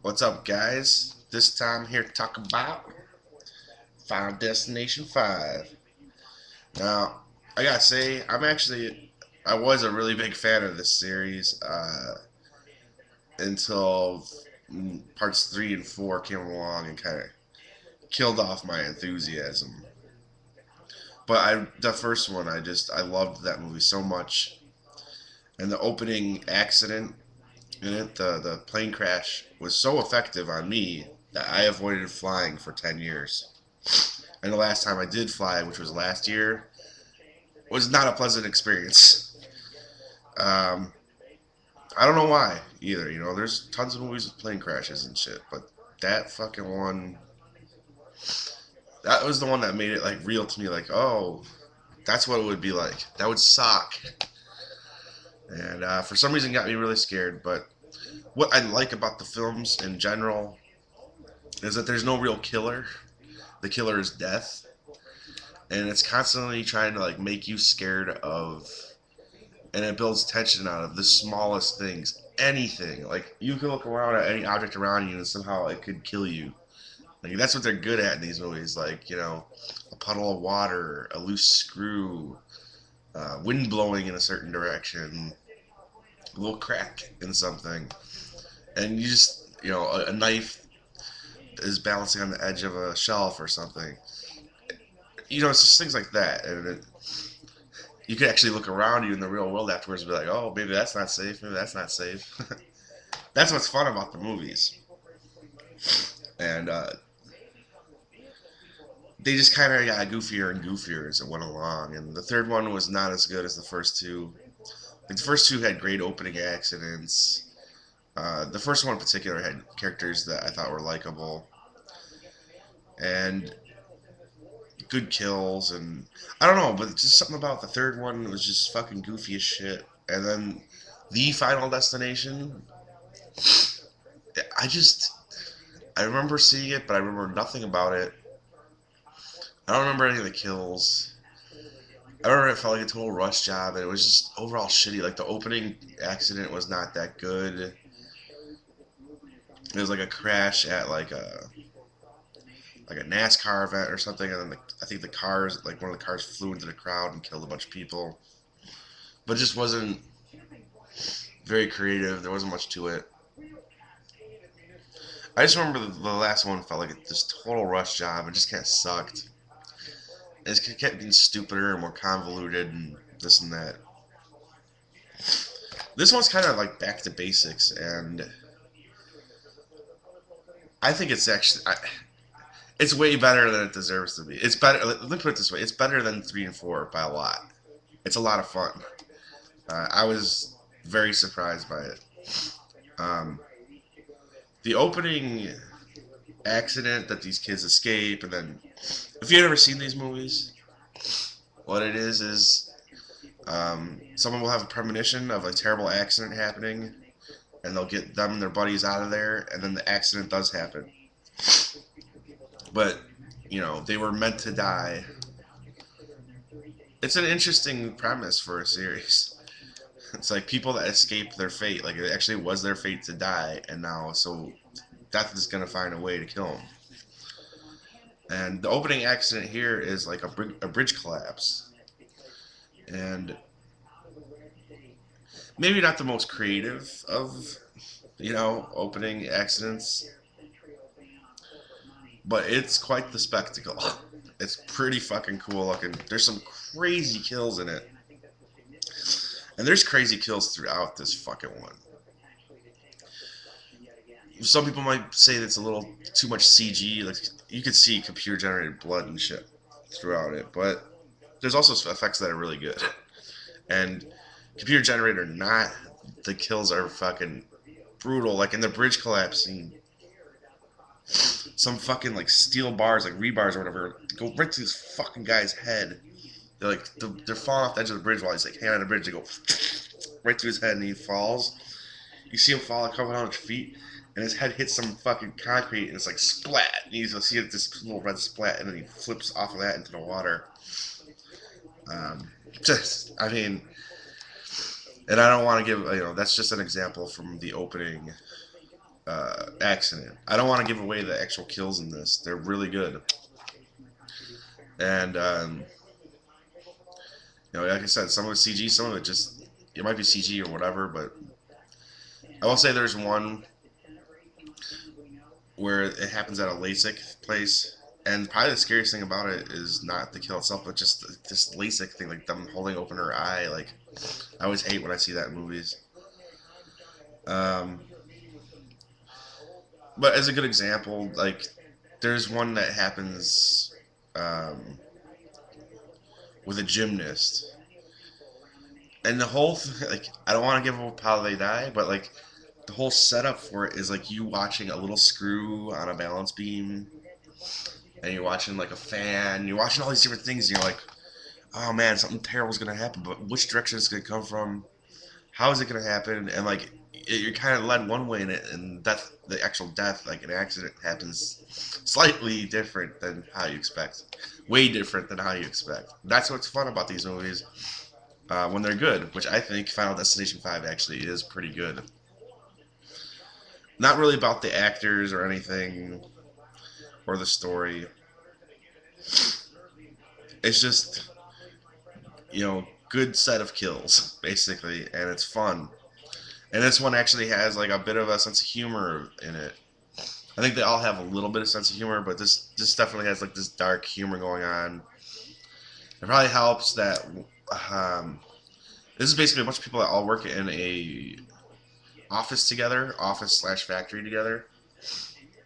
What's up, guys? This time I'm here to talk about Final Destination 5. Now, I gotta say, I was a really big fan of this series until parts 3 and 4 came along and kind of killed off my enthusiasm. But the first one, I loved that movie so much. And the opening accident in it, the plane crash, was so effective on me that I avoided flying for 10 years. And the last time I did fly, which was last year, was not a pleasant experience. Um, I don't know why either. There's tons of movies with plane crashes and shit, but that fucking one, that was the one that made it like real to me. Like, oh, that's what it would be like. That would suck. And for some reason, got me really scared. But what I like about the films in general is that there's no real killer. The killer is death, and it's constantly trying to like make you scared of, and it builds tension out of the smallest things. Anything. Like, you can look around at any object around you and somehow it could kill you. Like, that's what they're good at in these movies. Like, a puddle of water, a loose screw, wind blowing in a certain direction, a little crack in something. And you just, a knife is balancing on the edge of a shelf or something. It's just things like that. And you could actually look around you in the real world afterwards and be like, oh, maybe that's not safe, maybe that's not safe. That's what's fun about the movies. And they just kind of got goofier and goofier as it went along. And the third one was not as good as the first two. Like, the first two had great opening accidents. The first one in particular had characters that I thought were likable and good kills. And I don't know, but just something about the third one was just fucking goofy as shit. And then the Final Destination, I just I remember seeing it, but I remember nothing about it. I don't remember any of the kills. I remember it felt like a total rush job, and it was just overall shitty. Like, the opening accident was not that good. It was like a crash at like a NASCAR event or something, and then I think one of the cars flew into the crowd and killed a bunch of people. But it just wasn't very creative. There wasn't much to it. I just remember the last one felt like this total rush job. It just kind of sucked. It just kept getting stupider and more convoluted and this and that. This one's kind of like back to basics, and I think it's way better than it deserves to be. It's better. Let me put it this way: it's better than 3 and 4 by a lot. It's a lot of fun. I was very surprised by it. Um, the opening accident that these kids escape, and then if you've ever seen these movies, what it is someone will have a premonition of a terrible accident happening, and they'll get them and their buddies out of there, and then the accident does happen. But they were meant to die. It's an interesting premise for a series. It's like people that escape their fate. Like, it actually was their fate to die, and now so death is gonna find a way to kill them. And the opening accident here is like a bridge collapse, and maybe not the most creative of opening accidents, but it's quite the spectacle. It's pretty fucking cool looking. There's some crazy kills in it, and there's crazy kills throughout this fucking one. Some people might say that's a little too much CG. Like, you could see computer generated blood and shit throughout it, but there's also effects that are really good. And computer generated or not, the kills are fucking brutal. Like, in the bridge collapse scene, some fucking like steel bars, like rebars or whatever, go right to this fucking guy's head. They're falling off the edge of the bridge while he's like hanging on the bridge. They go right to his head and he falls. You see him fall, coming on his feet, and his head hits some fucking concrete, and it's like splat. And you see this little red splat, and then he flips off of that into the water. I mean, and I don't want to give, that's just an example from the opening accident. I don't want to give away the actual kills in this. They're really good, and like I said, some of it's CG, some of it just it might be CG or whatever. But I will say there's one where it happens at a LASIK place. And probably the scariest thing about it is not the kill itself, but just this LASIK thing, like them holding open her eye. Like, I always hate when I see that in movies. Um, but as a good example, like there's one that happens um, with a gymnast, and the whole like I don't want to give up how they die, but like the whole setup for it is like you watching a little screw on a balance beam, and you're watching like a fan, you're watching all these different things, and you're like, oh man, something terrible is gonna happen, but which direction is it gonna come from? How is it gonna happen? And like you're kind of led one way in it, and the actual death, like an accident, happens slightly different than how you expect, way different than how you expect. That's what's fun about these movies when they're good, which I think Final Destination 5 actually is pretty good. Not really about the actors or anything or the story. It's just good set of kills basically, and it's fun. And this one actually has like a bit of a sense of humor in it. I think they all have a little bit of sense of humor, but this definitely has like this dark humor going on. It probably helps that um, this is basically a bunch of people that all work in a office together, office slash factory together,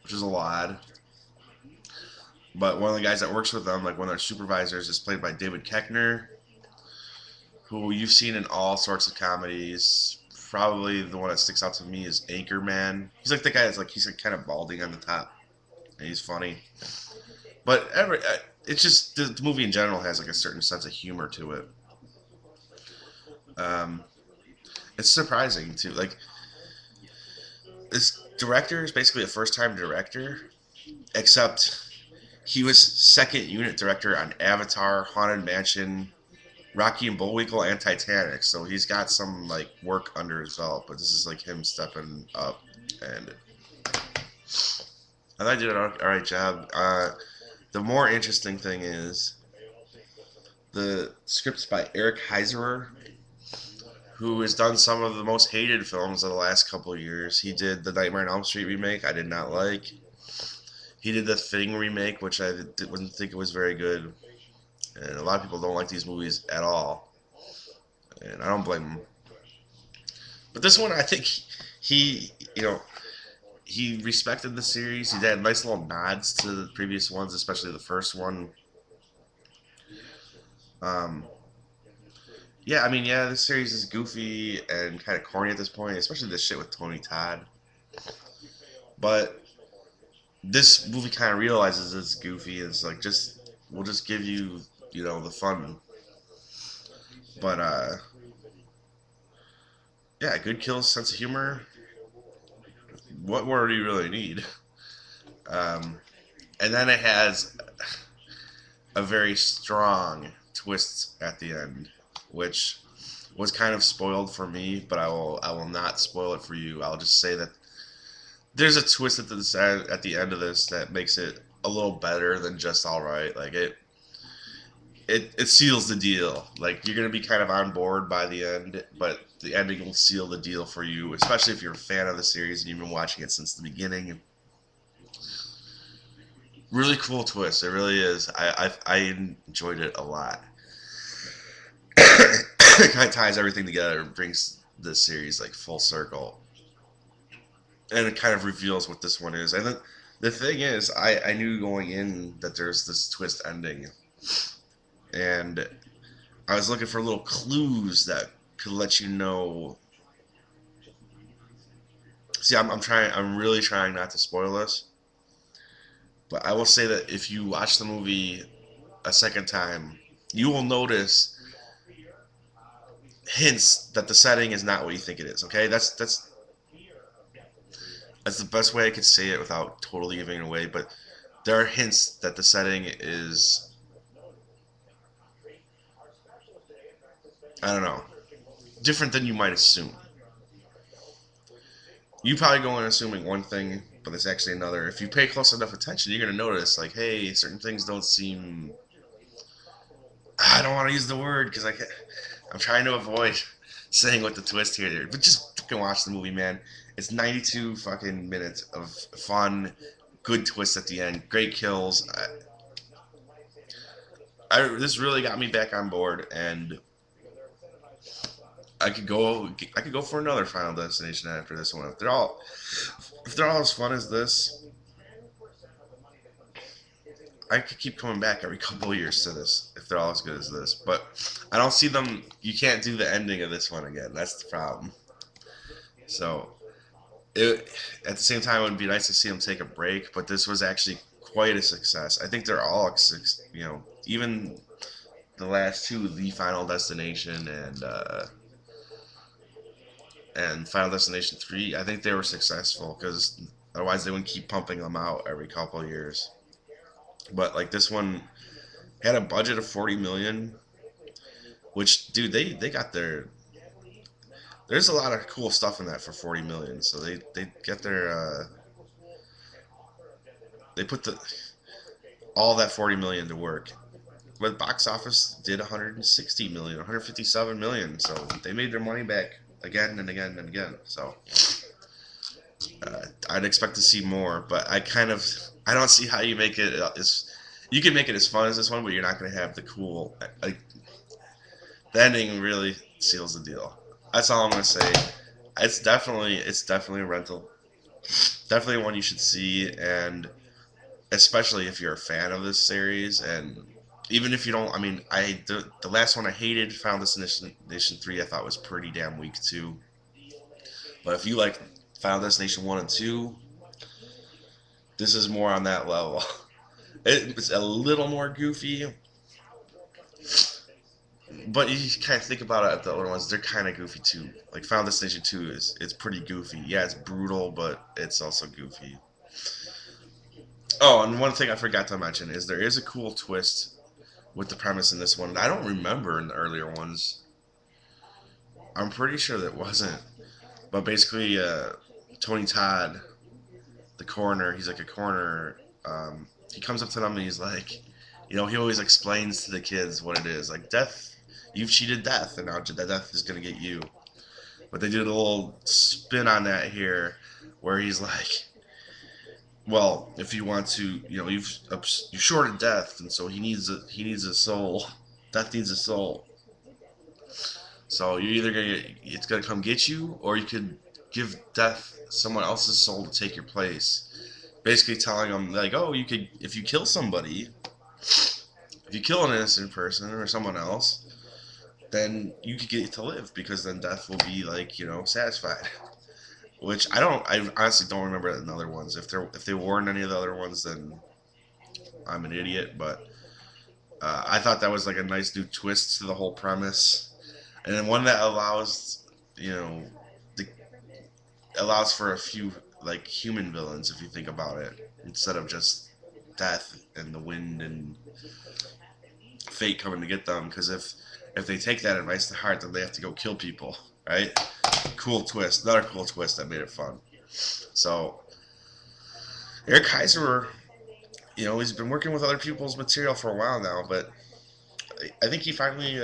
which is a lot. But one of the guys that works with them, like one of their supervisors, is played by David Koechner, who you've seen in all sorts of comedies. Probably the one that sticks out to me is Anchorman. He's like the guy that's like he's like kind of balding on the top, and he's funny. But it's just the movie in general has like a certain sense of humor to it. Um, it's surprising too. Like this director is basically a first-time director, except he was second unit director on Avatar, Haunted Mansion, Rocky and Bullwinkle, and Titanic. So he's got some like work under his belt. But this is like him stepping up, and I thought I did an alright job. The more interesting thing is the script's by Eric Heiserer, who has done some of the most hated films of the last couple of years. He did the Nightmare on Elm Street remake, I did not like. He did the Thing remake, which I didn't think it was very good. And a lot of people don't like these movies at all. And I don't blame them. But this one, I think he respected the series. He had nice little nods to the previous ones, especially the first one. Um, yeah, I mean, yeah, this series is goofy and kind of corny at this point, especially this shit with Tony Todd. But this movie kind of realizes it's goofy. It's like we'll just give you the fun. But yeah, good kills, sense of humor. What more do you really need? Um, and then it has a very strong twist at the end, which was kind of spoiled for me, but I will not spoil it for you. I'll just say that there's a twist at the end of this that makes it a little better than just all right. Like it seals the deal. Like you're gonna be kind of on board by the end, but the ending will seal the deal for you, especially if you're a fan of the series and you've been watching it since the beginning. Really cool twist. It really is. I enjoyed it a lot. It kind of ties everything together, brings the series like full circle, and it kind of reveals what this one is. And the thing is, I knew going in that there's this twist ending, and I was looking for little clues that could let you know. See, I'm trying. I'm really trying not to spoil this, but I will say that if you watch the movie a second time, you will notice hints that the setting is not what you think it is. Okay, that's the best way I could say it without totally giving it away. But there are hints that the setting is, I don't know, different than you might assume. you probably go in assuming one thing, but it's actually another. If you pay close enough attention, you're gonna notice like, hey, certain things don't seem. I don't want to use the word because I'm trying to avoid saying what the twist here, but just fucking watch the movie, man. It's 92 fucking minutes of fun, good twist at the end, great kills. This really got me back on board, and I could go for another Final Destination after this one. If they're all as fun as this, I could keep coming back every couple of years to this if they're all as good as this. But I don't see them. You can't do the ending of this one again. That's the problem. So it, at the same time, it would be nice to see them take a break. But this was actually quite a success. I think they're all, even the last two, the Final Destination and Final Destination 3, I think they were successful because otherwise they wouldn't keep pumping them out every couple of years. But like this one had a budget of 40 million, which dude, they got there's a lot of cool stuff in that for 40 million. So they get they put all that 40 million to work. But box office did 160 million, 157 million. So they made their money back again and again and again. So I'd expect to see more, but I don't see how you make it as you can make it as fun as this one, but you're not going to have the cool like the ending really seals the deal. That's all I'm going to say. It's definitely a rental. Definitely one you should see, and especially if you're a fan of this series, and even if you don't. I mean, the last one I hated, Final Destination 3, I thought was pretty damn weak too. But if you like Final Destination 1 and 2, this is more on that level. It's a little more goofy, but you kind of think about it. The other ones, they're kind of goofy too. Like Final Destination 2 is it's pretty goofy. Yeah, it's brutal, but it's also goofy. Oh, and one thing I forgot to mention is there is a cool twist with the premise in this one. I don't remember in the earlier ones. I'm pretty sure that wasn't. But basically, Tony Todd, the coroner, he's like a coroner. He comes up to them and he's like, he always explains to the kids what it is. Like death, you've cheated death, and now death is gonna get you. But they did a little spin on that here, where he's like, well, if you want to, you shorted death, and so he needs a soul. Death needs a soul. So you're either it's gonna come get you, or you could give death someone else's soul to take your place. Basically telling them like, oh, you could if you kill somebody, if you kill an innocent person or someone else, then you could get to live because then death will be like satisfied. Which I honestly don't remember in the other ones. If they were in any of the other ones, then I'm an idiot. But I thought that was like a nice new twist to the whole premise, and then one that you know the, allows for a few like human villains if you think about it, instead of just death and the wind and fate coming to get them. Because if they take that advice to heart, then they have to go kill people, right? Cool twist, another cool twist that made it fun. So Eric Heiser, he's been working with other people's material for a while now, but I think he finally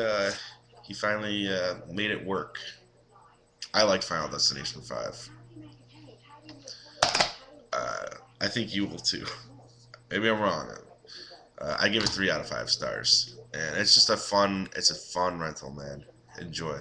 made it work. I like Final Destination 5. Uh, I think you will too. Maybe I'm wrong. I give it 3 out of 5 stars, and it's a fun rental, man. Enjoy.